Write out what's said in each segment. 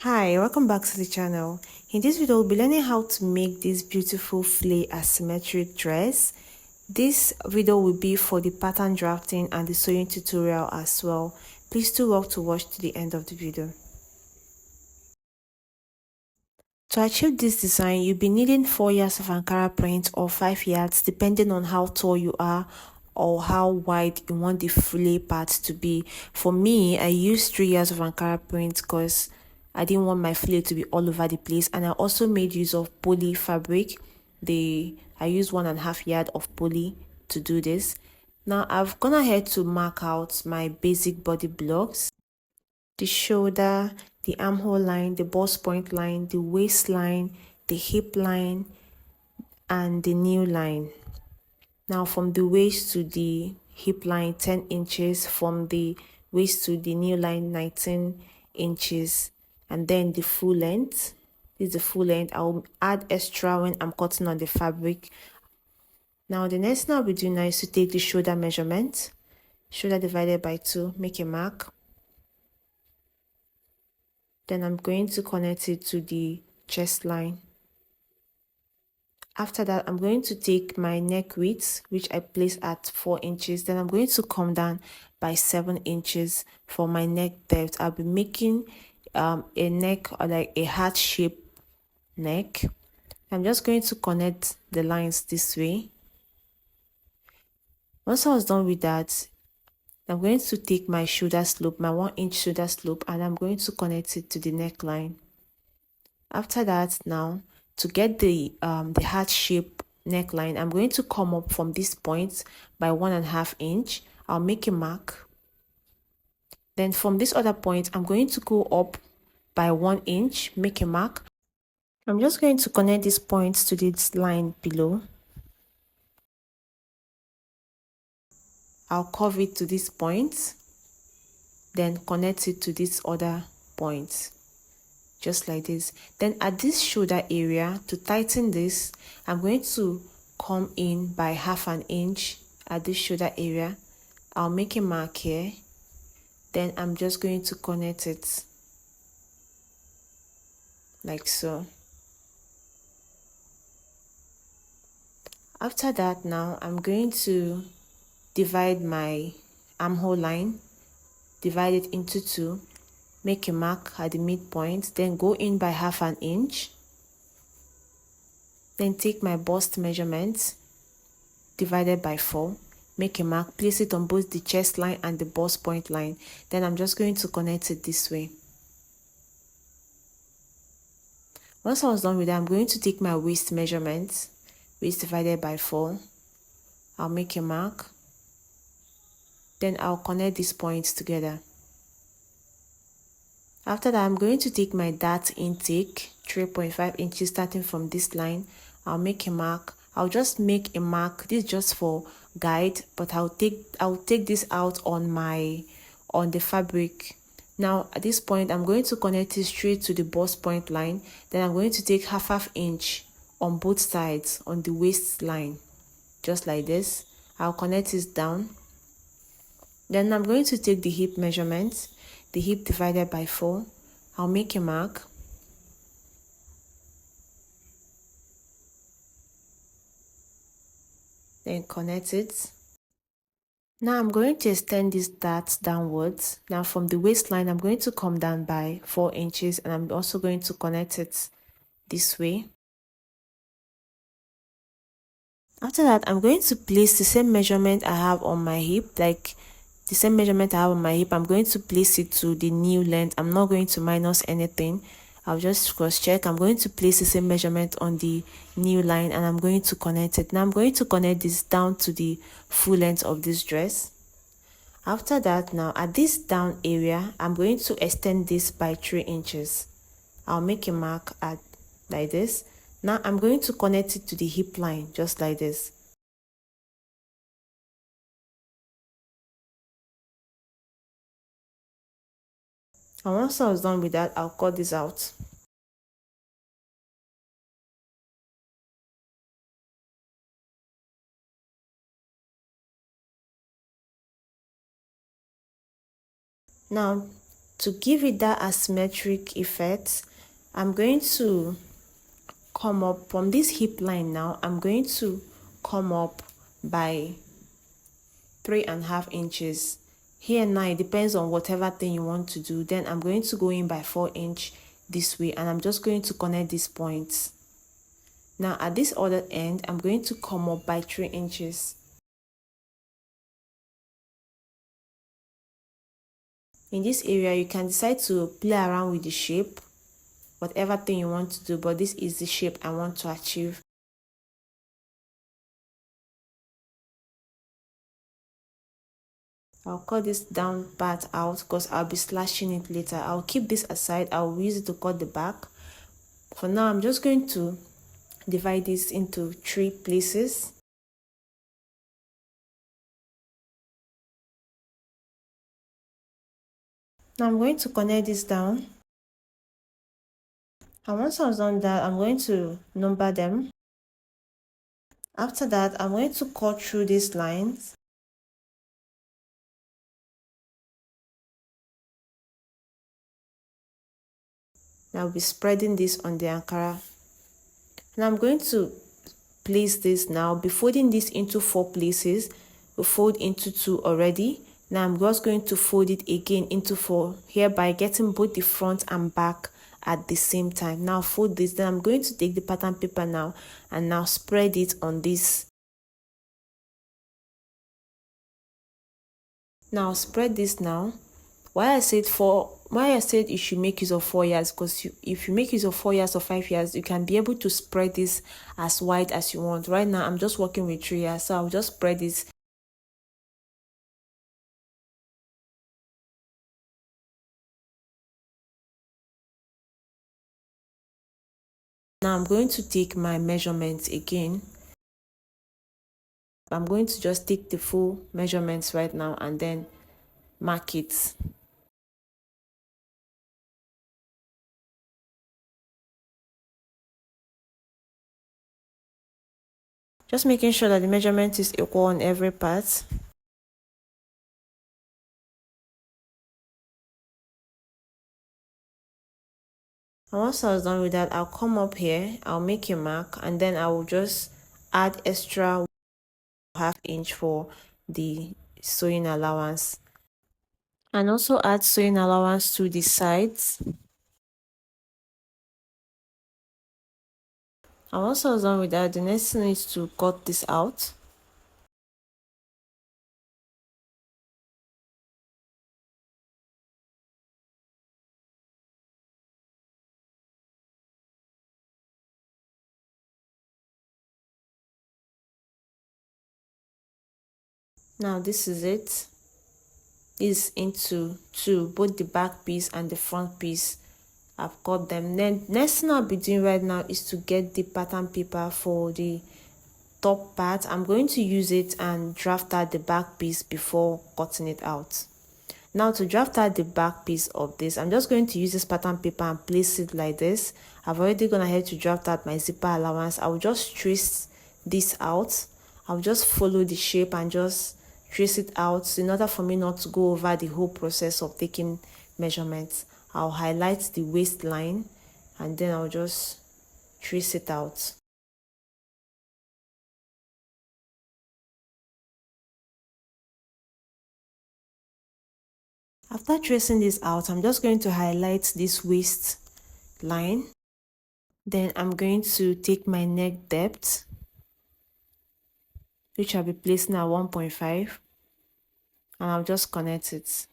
Hi, welcome back to the channel. In this video, we'll be learning how to make this beautiful flay asymmetric dress. This video will be for the pattern drafting and the sewing tutorial as well. Please do well to watch to the end of the video. To achieve this design, you'll be needing 4 yards of Ankara print or 5 yards depending on how tall you are or how wide you want the flay part to be. For me, I used 3 yards of Ankara print because I didn't want my flay to be all over the place, and I also made use of poly fabric. I used 1.5 yard of poly to do this. Now I've gone ahead to mark out my basic body blocks: the shoulder, the armhole line, the bust point line, the waistline, the hip line, and the knee line. Now from the waist to the hip line, 10 inches, from the waist to the knee line, 19 inches, and then the full length. This is the full length. I'll add extra when I'm cutting on the fabric. Now the next thing I'll be doing now is to take the shoulder measurement. Shoulder divided by 2, make a mark. Then I'm going to connect it to the chest line. After that, I'm going to take my neck width, which I place at 4 inches. Then I'm going to come down by 7 inches for my neck depth. I'll be making a neck, or like a heart shape neck. I'm just going to connect the lines this way. Once I was done with that, I'm going to take my shoulder slope, my 1 inch shoulder slope, and I'm going to connect it to the neckline. After that, now to get the heart shape neckline, I'm going to come up from this point by 1.5 inch. I'll make a mark. Then from this other point, I'm going to go up by 1 inch, make a mark. I'm just going to connect these points to this line below. I'll curve it to this point, then connect it to this other point, just like this. Then at this shoulder area, to tighten this, I'm going to come in by 1/2 inch at this shoulder area. I'll make a mark here. Then I'm just going to connect it like so. After that, now I'm going to divide my armhole line, divide it into 2, make a mark at the midpoint, then go in by 1/2 inch. Then take my bust measurement, divided by 4, make a mark, place it on both the chest line and the bust point line. Then I'm just going to connect it this way. Once I was done with that, I'm going to take my waist measurement, waist divided by 4. I'll make a mark. Then I'll connect these points together. After that, I'm going to take my dart intake, 3.5 inches starting from this line. I'll make a mark. I'll just make a mark. This is just for guide, but I'll take this out on the fabric. Now at this point, I'm going to connect it straight to the bust point line. Then I'm going to take 1/2 inch on both sides on the waistline, just like this. I'll connect this down. Then I'm going to take the hip measurement, the hip divided by 4. I'll make a mark. Then connect it. Now I'm going to extend this dart downwards. Now from the waistline, I'm going to come down by 4 inches, and I'm also going to connect it this way. After that, I'm going to place the same measurement I have on my hip, like the same measurement I have on my hip. I'm going to place it to the new length. I'm not going to minus anything. I'll just cross check. I'm going to place the same measurement on the new line, and I'm going to connect it. Now I'm going to connect this down to the full length of this dress. After that, now at this down area, I'm going to extend this by 3 inches. I'll make a mark at like this. Now I'm going to connect it to the hip line, just like this. And once I was done with that, I'll cut this out. Now, To give it that asymmetric effect, I'm going to come up from this hip line now. I'm going to come up by 3.5 inches. Here now, it depends on whatever thing you want to do. Then I'm going to go in by 4 inch this way, and I'm just going to connect these points. Now at this other end, I'm going to come up by 3 inches. In this area, you can decide to play around with the shape, whatever thing you want to do, but this is the shape I want to achieve. I'll cut this down part out because I'll be slashing it later. I'll keep this aside. I'll use it to cut the back. For now, I'm just going to divide this into 3 places. Now I'm going to connect this down. And once I've done that, I'm going to number them. After that, I'm going to cut through these lines. Now I'll be spreading this on the Ankara. And I'm going to place this now. I'll be folding this into 4 places. We fold into 2 already. Now I'm just going to fold it again into 4, hereby getting both the front and back at the same time. Now fold this. Then I'm going to take the pattern paper now and now spread it on this. Now spread this now. Why I said you should make use of 4 yards, because if you make use of 4 yards or 5 yards, you can be able to spread this as wide as you want. Right now I'm just working with 3 yards, so I'll just spread this. Now I'm going to take my measurements again. I'm going to just take the full measurements right now and then mark it. Just making sure that the measurement is equal on every part. And once I was done with that, I'll come up here, I'll make a mark, and then I will just add extra 1/2 inch for the sewing allowance. And also add sewing allowance to the sides. And once I was done with that, the next thing is to cut this out. Now this is it. Is into 2, both the back piece and the front piece. I've cut them. Then next thing I'll be doing right now is to get the pattern paper for the top part. I'm going to use it and draft out the back piece before cutting it out. Now to draft out the back piece of this, I'm just going to use this pattern paper and place it like this. I've already gone ahead to draft out my zipper allowance. I will just trace this out. I'll just follow the shape and just trace it out in order for me not to go over the whole process of taking measurements. I'll highlight the waistline and then I'll just trace it out. After tracing this out, I'm just going to highlight this waist line. Then I'm going to take my neck depth, which I'll be placing at 1.5, and I'll just connect it.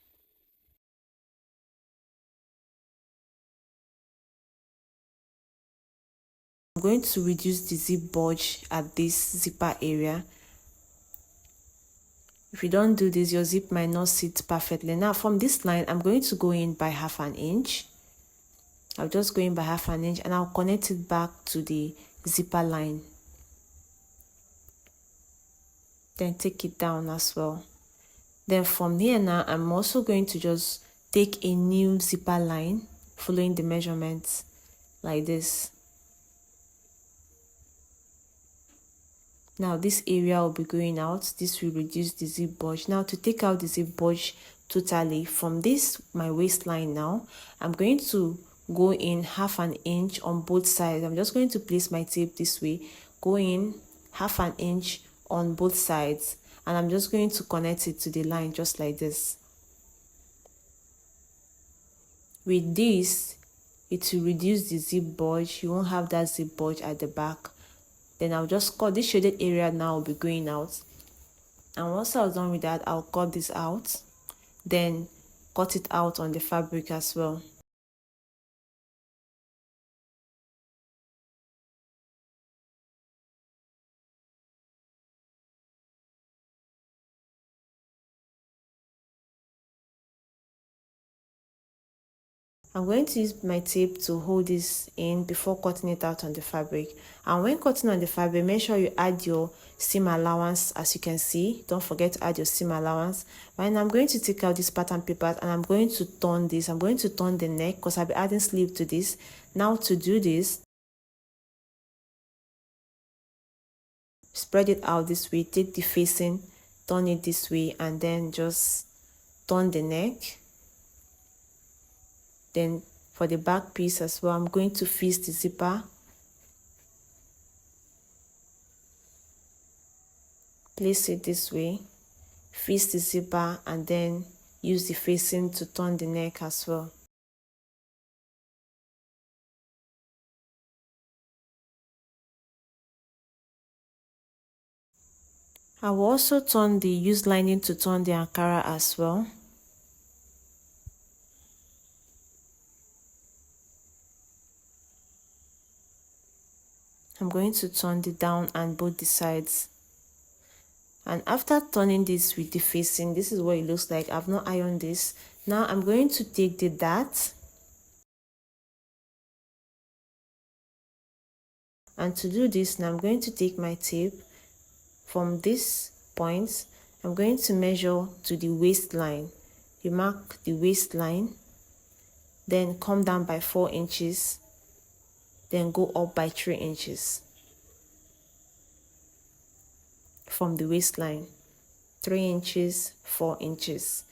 I'm going to reduce the zip bulge at this zipper area. If you don't do this, your zip might not sit perfectly. Now from this line, I'm going to go in by 1/2 inch. I'll just go in by 1/2 inch and I'll connect it back to the zipper line. Then take it down as well. Then from here now, I'm also going to just take a new zipper line following the measurements like this. Now this area will be going out. This will reduce the zip bulge. Now to take out the zip bulge totally. From this my waistline now, I'm going to go in 1/2 inch on both sides. I'm just going to place my tape this way, go in 1/2 inch on both sides, and I'm just going to connect it to the line just like this. With this, it will reduce the zip bulge. You won't have that zip bulge at the back. Then I'll just cut this shaded area now, will be going out. And once I was done with that, I'll cut this out, then cut it out on the fabric as well. I'm going to use my tape to hold this in before cutting it out on the fabric. And when cutting on the fabric, make sure you add your seam allowance. As you can see, don't forget to add your seam allowance. And I'm going to take out this pattern paper and I'm going to turn this. I'm going to turn the neck because I'll be adding sleeve to this. Now to do this, spread it out this way, take the facing, turn it this way, and then just turn the neck. Then for the back piece as well, I'm going to fix the zipper. Place it this way, fix the zipper, and then use the facing to turn the neck as well. I will also turn the used lining to turn the Ankara as well. I'm going to turn it down and both the sides. And after turning this with the facing, this is what it looks like. I've not ironed this. Now I'm going to take the dart. And to do this, now I'm going to take my tape from this point. I'm going to measure to the waistline. You mark the waistline, then come down by 4 inches, then go up by 3 inches from the waistline. 3 inches, 4 inches.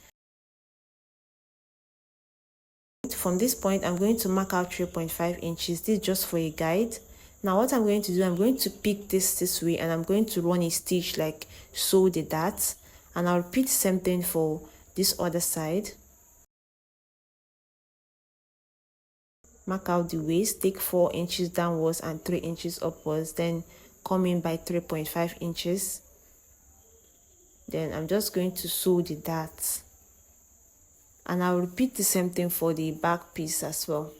From this point, I'm going to mark out 3.5 inches. This is just for a guide. Now what I'm going to do, I'm going to pick this way and I'm going to run a stitch like sew the dart, and I'll repeat the same thing for this other side. Mark out the waist, take 4 inches downwards and 3 inches upwards, then come in by 3.5 inches. Then I'm just going to sew the dart, and I'll repeat the same thing for the back piece as well.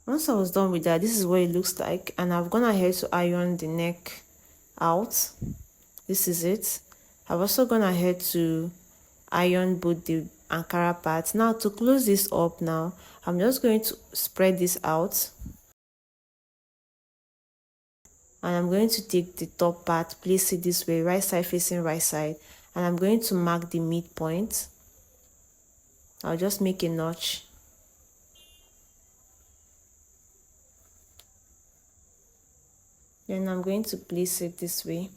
Once I was done with that, this is what it looks like, and I've gone ahead to iron the neck out. This is it. I've also gone ahead to iron both the Ankara parts. Now to close this up, now I'm just going to spread this out, and I'm going to take the top part, place it this way, right side facing right side, and I'm going to mark the midpoint. I'll just make a notch. Then I'm going to place it this way.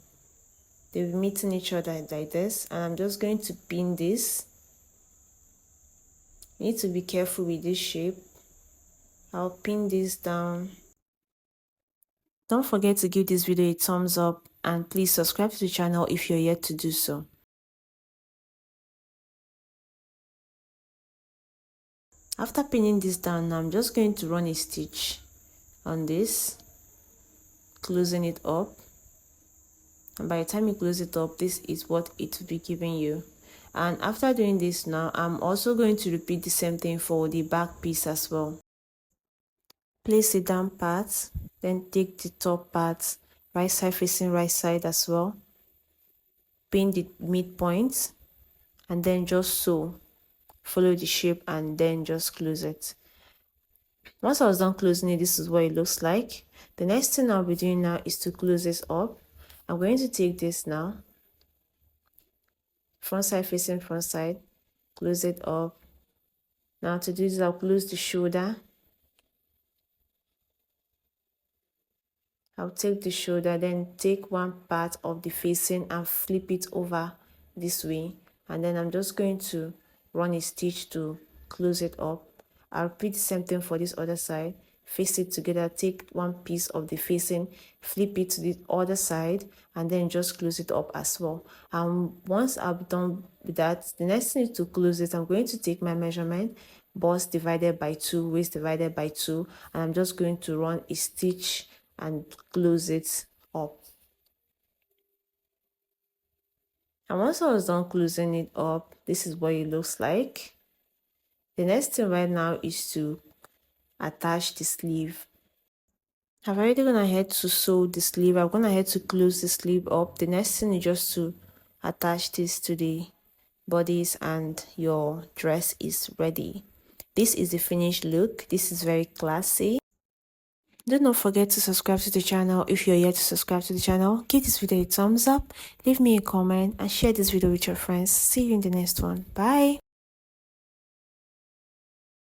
They'll be meeting each other like this, and I'm just going to pin this. You need to be careful with this shape. I'll pin this down. Don't forget to give this video a thumbs up, and please subscribe to the channel if you're yet to do so. After pinning this down, now I'm just going to run a stitch on this, closing it up. And by the time you close it up, this is what it will be giving you. And after doing this, now I'm also going to repeat the same thing for the back piece as well. Place the down part, then take the top part, right side facing right side as well. Pin the midpoint, and then just sew. Follow the shape and then just close it. Once I was done closing it, this is what it looks like. The next thing I'll be doing now is to close this up. I'm going to take this now, front side facing front side, close it up. Now to do this, I'll close the shoulder, I'll take the shoulder, then take one part of the facing and flip it over this way, and then I'm just going to run a stitch to close it up. I'll repeat the same thing for this other side. Face it together, take one piece of the facing, flip it to the other side, and then just close it up as well. And once I've done with that, the next thing is to close it. I'm going to take my measurement, bust divided by 2, waist divided by 2, and I'm just going to run a stitch and close it up. And once I was done closing it up, this is what it looks like. The next thing right now is to attach the sleeve. I've already gone ahead to sew the sleeve. I've gone ahead to close the sleeve up. The next thing is just to attach this to the bodice and your dress is ready. This is the finished look. This is very classy. Do not forget to subscribe to the channel. If you're yet to subscribe to the channel, give this video a thumbs up, leave me a comment, and share this video with your friends. See you in the next one. Bye.